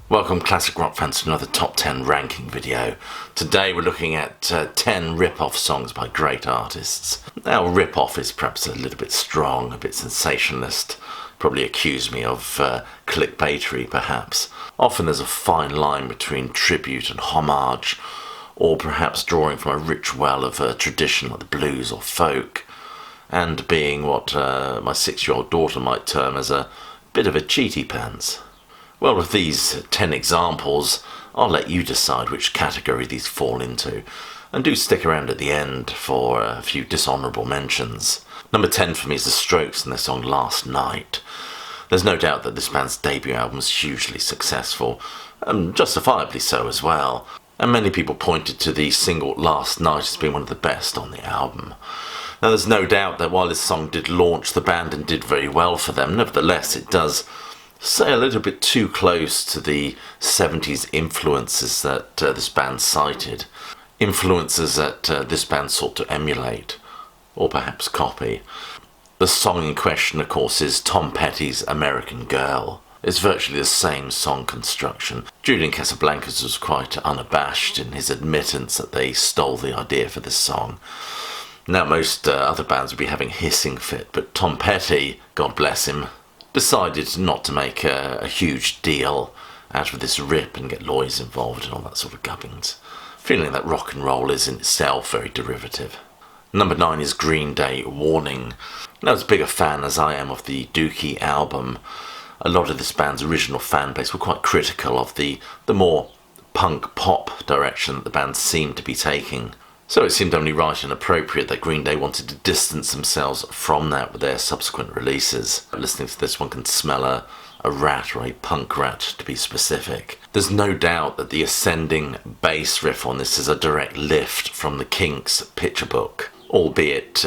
Welcome classic rock fans to another top 10 ranking video. Today we're looking at 10 rip-off songs by great artists. Now rip-off is perhaps a little bit strong, a bit sensationalist, probably accuse me of clickbaitery perhaps. Often there's a fine line between tribute and homage, or perhaps drawing from a rich well of tradition like the blues or folk, and being what my 6-year-old daughter might term as a bit of a cheaty pants. Well, with these 10 examples, I'll let you decide which category these fall into, and do stick around at the end for a few dishonourable mentions. Number 10 for me is The Strokes and their song Last Night. There's no doubt that this band's debut album was hugely successful, and justifiably so as well, and many people pointed to the single Last Night as being one of the best on the album. Now there's no doubt that while this song did launch the band and did very well for them, nevertheless it does say a little bit too close to the 70s influences that this band cited. Influences that this band sought to emulate, or perhaps copy. The song in question, of course, is Tom Petty's American Girl. It's virtually the same song construction. Julian Casablancas was quite unabashed in his admittance that they stole the idea for this song. Now most other bands would be having a hissing fit, but Tom Petty, God bless him, decided not to make a huge deal out of this rip and get lawyers involved and all that sort of gubbins, feeling that rock and roll is in itself very derivative. Number 9 is Green Day, Warning. Now, as big a fan as I am of the Dookie album, a lot of this band's original fan base were quite critical of the more punk pop direction that the band seemed to be taking. So it seemed only right and appropriate that Green Day wanted to distance themselves from that with their subsequent releases. Listening to this, one can smell a rat, or a punk rat to be specific. There's no doubt that the ascending bass riff on this is a direct lift from the Kinks' Picture Book, albeit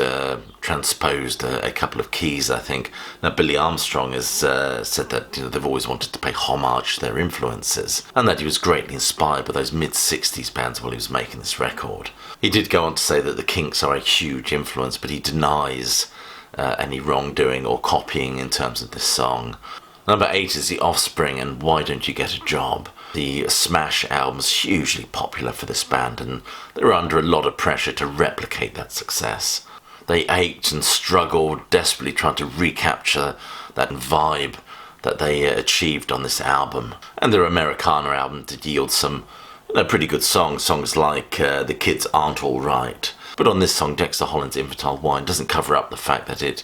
transposed a couple of keys, I think. Now, Billy Armstrong has said that they've always wanted to pay homage to their influences, and that he was greatly inspired by those mid-60s bands while he was making this record. He did go on to say that the Kinks are a huge influence, but he denies any wrongdoing or copying in terms of this song. Number 8 is The Offspring and Why Don't You Get a Job? The Smash album was hugely popular for this band, and they were under a lot of pressure to replicate that success. They ached and struggled, desperately trying to recapture that vibe that they achieved on this album. And their Americana album did yield some pretty good songs like The Kids Aren't All Right. But on this song, Dexter Holland's Infantile Wine doesn't cover up the fact that it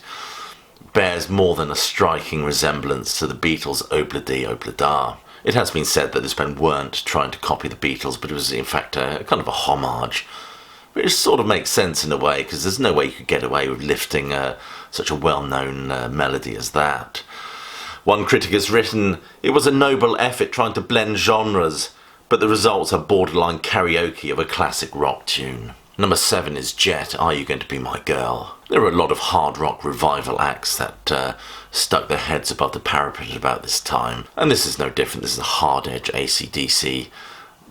bears more than a striking resemblance to the Beatles' Obla Dee Obla Da. It has been said that this band weren't trying to copy the Beatles, but it was in fact a kind of a homage, which sort of makes sense in a way, because there's no way you could get away with lifting such a well-known melody as that. One critic has written, "It was a noble effort trying to blend genres, but the results are borderline karaoke of a classic rock tune." Number 7 is Jet, Are You Going to Be My Girl? There were a lot of hard rock revival acts that stuck their heads above the parapet at about this time, and this is no different. This is a hard-edge AC/DC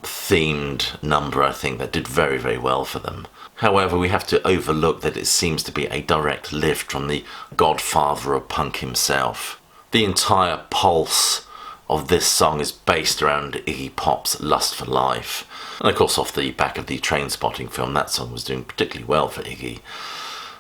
themed number, I think, that did very, very well for them. However, we have to overlook that it seems to be a direct lift from the godfather of punk himself. The entire pulse of this song is based around Iggy Pop's Lust for Life. And of course, off the back of the Trainspotting film, that song was doing particularly well for Iggy.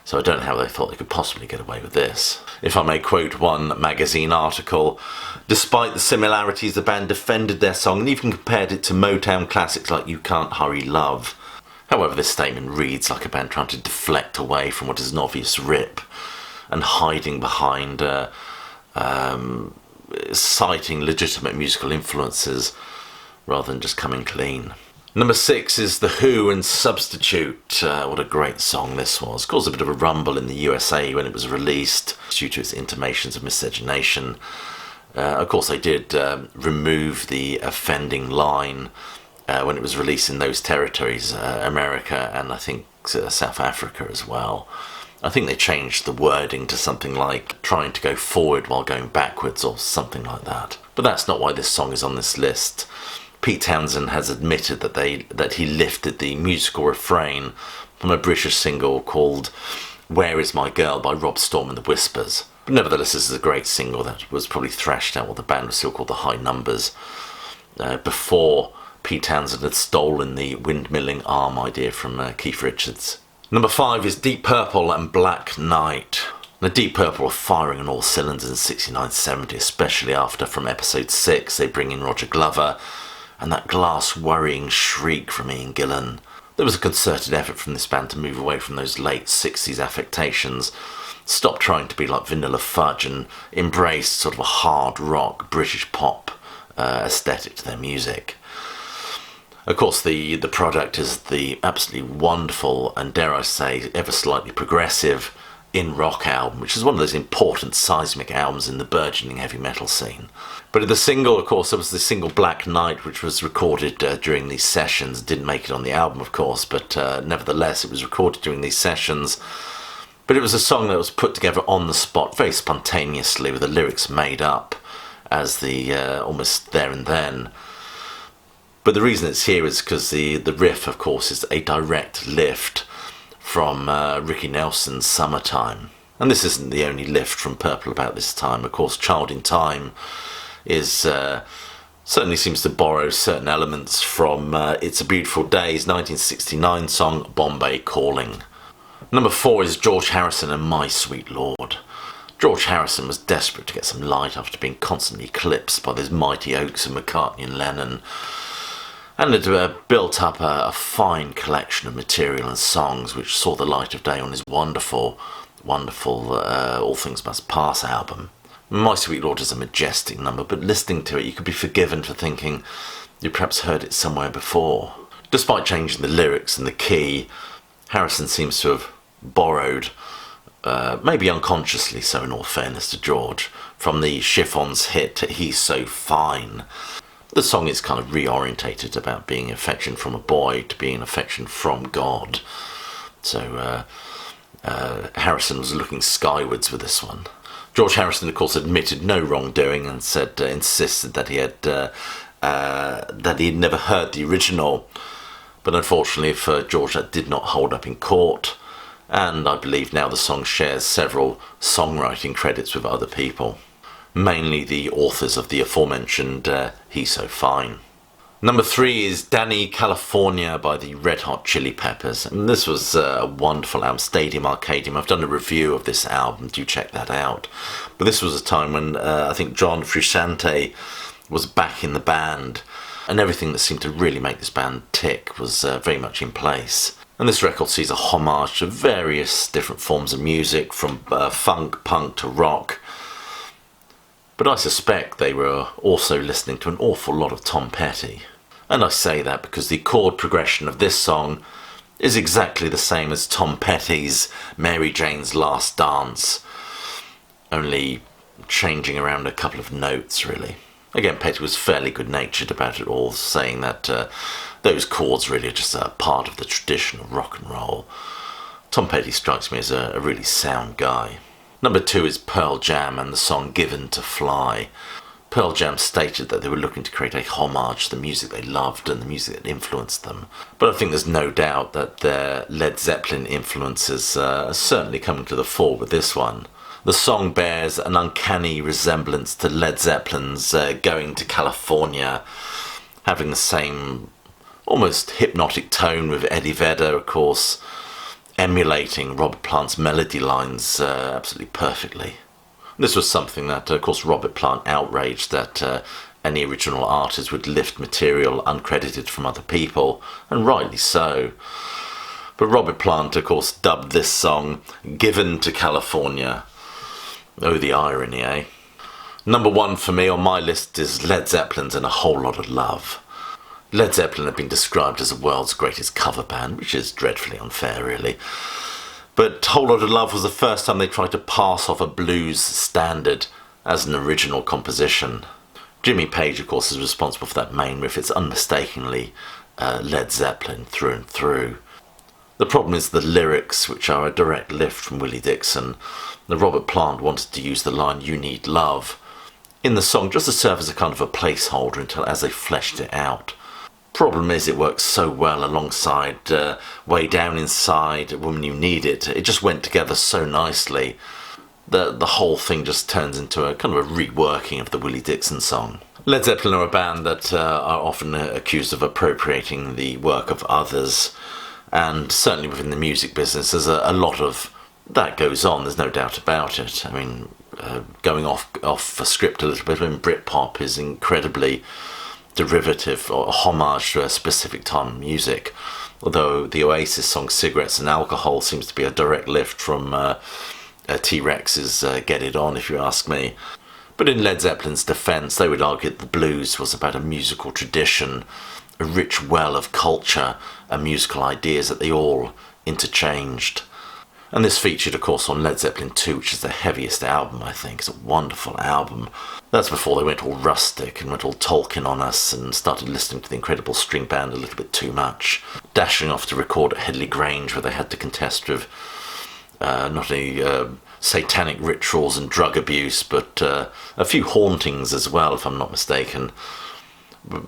So I don't know how they thought they could possibly get away with this. If I may quote one magazine article, despite the similarities, the band defended their song and even compared it to Motown classics like You Can't Hurry Love. However, this statement reads like a band trying to deflect away from what is an obvious rip and hiding behind citing legitimate musical influences rather than just coming clean. Number 6 is The Who and Substitute. What a great song this was. Caused a bit of a rumble in the USA when it was released due to its intimations of miscegenation. Of course, they did remove the offending line when it was released in those territories, America and I think South Africa as well. I think they changed the wording to something like trying to go forward while going backwards or something like that. But that's not why this song is on this list. Pete Townsend has admitted that he lifted the musical refrain from a British single called Where Is My Girl by Rob Storm and the Whispers. But nevertheless, this is a great single that was probably thrashed out while the band was still called the High Numbers. before Pete Townsend had stolen the windmilling arm idea from Keith Richards. Number 5 is Deep Purple and Black Knight. The Deep Purple were firing on all cylinders in 69-70, especially after, from episode 6, they bring in Roger Glover and that glass worrying shriek from Ian Gillan. There was a concerted effort from this band to move away from those late 60s affectations, stop trying to be like Vanilla Fudge and embrace sort of a hard rock British pop aesthetic to their music. Of course, the product is the absolutely wonderful and, dare I say, ever slightly progressive In Rock album, which is one of those important seismic albums in the burgeoning heavy metal scene. But the single, of course, there was the single Black Knight, which was recorded during these sessions. Didn't make it on the album, of course, but nevertheless, it was recorded during these sessions. But it was a song that was put together on the spot, very spontaneously, with the lyrics made up as the almost there and then. But the reason it's here is because the riff, of course, is a direct lift from Ricky Nelson's Summertime. And this isn't the only lift from Purple about this time. Of course, Child in Time is certainly seems to borrow certain elements from It's a Beautiful Day's 1969 song Bombay Calling. Number 4 is George Harrison and My Sweet Lord. George Harrison was desperate to get some light after being constantly eclipsed by those mighty oaks of McCartney and Lennon, and had built up a fine collection of material and songs which saw the light of day on his wonderful All Things Must Pass album. My Sweet Lord is a majestic number, but listening to it you could be forgiven for thinking you perhaps heard it somewhere before. Despite changing the lyrics and the key, Harrison seems to have borrowed, maybe unconsciously so in all fairness to George, from the Chiffons hit He's So Fine. The song is kind of reorientated about being affection from a boy to being affection from God. So Harrison was looking skywards with this one. George Harrison, of course, admitted no wrongdoing and said insisted that he had never heard the original. But unfortunately for George, that did not hold up in court. And I believe now the song shares several songwriting credits with other people, mainly the authors of the aforementioned He's So Fine. Number 3 is Danny California by the Red Hot Chili Peppers. And this was a wonderful album, Stadium Arcadium. I've done a review of this album, do check that out. But this was a time when I think John Frusciante was back in the band, and everything that seemed to really make this band tick was very much in place. And this record sees a homage to various different forms of music, from funk, punk to rock. But I suspect they were also listening to an awful lot of Tom Petty. And I say that because the chord progression of this song is exactly the same as Tom Petty's Mary Jane's Last Dance, only changing around a couple of notes, really. Again, Petty was fairly good-natured about it all, saying that those chords really are just a part of the tradition of rock and roll. Tom Petty strikes me as a really sound guy. Number 2 is Pearl Jam and the song Given to Fly. Pearl Jam stated that they were looking to create a homage to the music they loved and the music that influenced them. But I think there's no doubt that their Led Zeppelin influences are certainly coming to the fore with this one. The song bears an uncanny resemblance to Led Zeppelin's Going to California, having the same almost hypnotic tone with Eddie Vedder, of course, emulating Robert Plant's melody lines absolutely perfectly. This was something that, of course, Robert Plant outraged, that any original artist would lift material uncredited from other people, and rightly so. But Robert Plant, of course, dubbed this song Given to California. Oh, the irony, eh? Number 1 for me on my list is Led Zeppelin's And a Whole Lot of Love. Led Zeppelin have been described as the world's greatest cover band, which is dreadfully unfair, really. But Whole Lot of Love was the first time they tried to pass off a blues standard as an original composition. Jimmy Page, of course, is responsible for that main riff. It's unmistakably Led Zeppelin through and through. The problem is the lyrics, which are a direct lift from Willie Dixon. The Robert Plant wanted to use the line "You Need Love" in the song just to serve as a kind of a placeholder until as they fleshed it out. Problem is, it works so well alongside Way Down Inside, Woman You Need It. It just went together so nicely. the whole thing just turns into a kind of a reworking of the Willie Dixon song. Led Zeppelin are a band that are often accused of appropriating the work of others, and certainly within the music business there's a lot of that goes on, there's no doubt about it. I mean, going off the script a little bit, when Britpop is incredibly derivative or a homage to a specific time of music, although the Oasis song Cigarettes and Alcohol seems to be a direct lift from T-Rex's Get It On, if you ask me. But in Led Zeppelin's defence, they would argue that the blues was about a musical tradition, a rich well of culture and musical ideas that they all interchanged. And this featured, of course, on Led Zeppelin 2, which is the heaviest album, I think. It's a wonderful album. That's before they went all rustic and went all Tolkien on us and started listening to the Incredible String Band a little bit too much, dashing off to record at Headley Grange, where they had to contest with not only satanic rituals and drug abuse, but a few hauntings as well, if I'm not mistaken.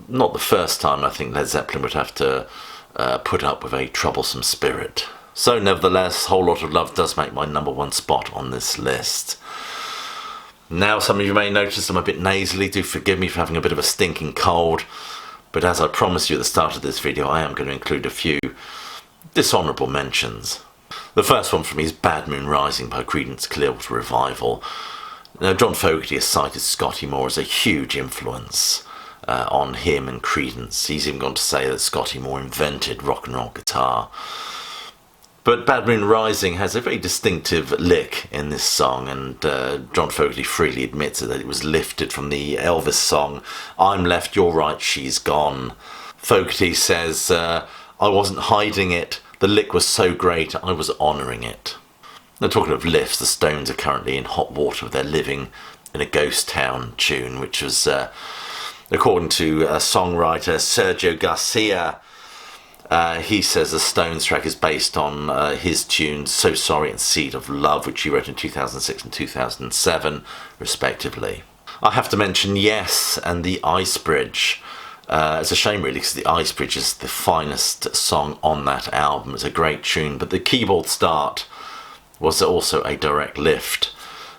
Not the first time I think Led Zeppelin would have to put up with a troublesome spirit. So nevertheless, Whole Lot of Love does make my number one spot on this list. Now, some of you may notice I'm a bit nasally. Do forgive me for having a bit of a stinking cold. But as I promised you at the start of this video, I am going to include a few dishonourable mentions. The first one for me is Bad Moon Rising by Creedence Clearwater Revival. Now, John Fogerty has cited Scotty Moore as a huge influence on him and Creedence. He's even gone to say that Scotty Moore invented rock and roll guitar. But Bad Moon Rising has a very distinctive lick in this song, and John Fogerty freely admits that it was lifted from the Elvis song I'm Left, You're Right, She's Gone. Fogerty says, I wasn't hiding it, the lick was so great I was honouring it. Now, talking of lifts, the Stones are currently in hot water with their Living in a Ghost Town tune, which was, according to songwriter Sergio Garcia, he says the Stones track is based on his tunes So Sorry and Seed of Love, which he wrote in 2006 and 2007, respectively. I have to mention Yes and The Ice Bridge. It's a shame, really, because The Ice Bridge is the finest song on that album. It's a great tune, but the keyboard start was also a direct lift.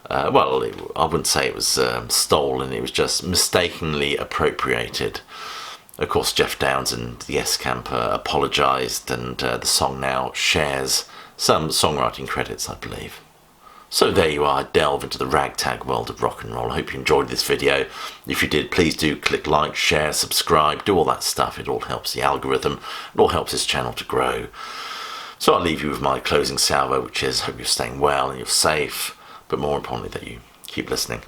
I wouldn't say it was stolen, it was just mistakenly appropriated. Of course, Jeff Townsend, the S-Camper, apologised, and the song now shares some songwriting credits, I believe. So there you are, delve into the ragtag world of rock and roll. I hope you enjoyed this video. If you did, please do click like, share, subscribe, do all that stuff. It all helps the algorithm. It all helps this channel to grow. So I'll leave you with my closing salvo, which is hope you're staying well and you're safe, but more importantly that you keep listening.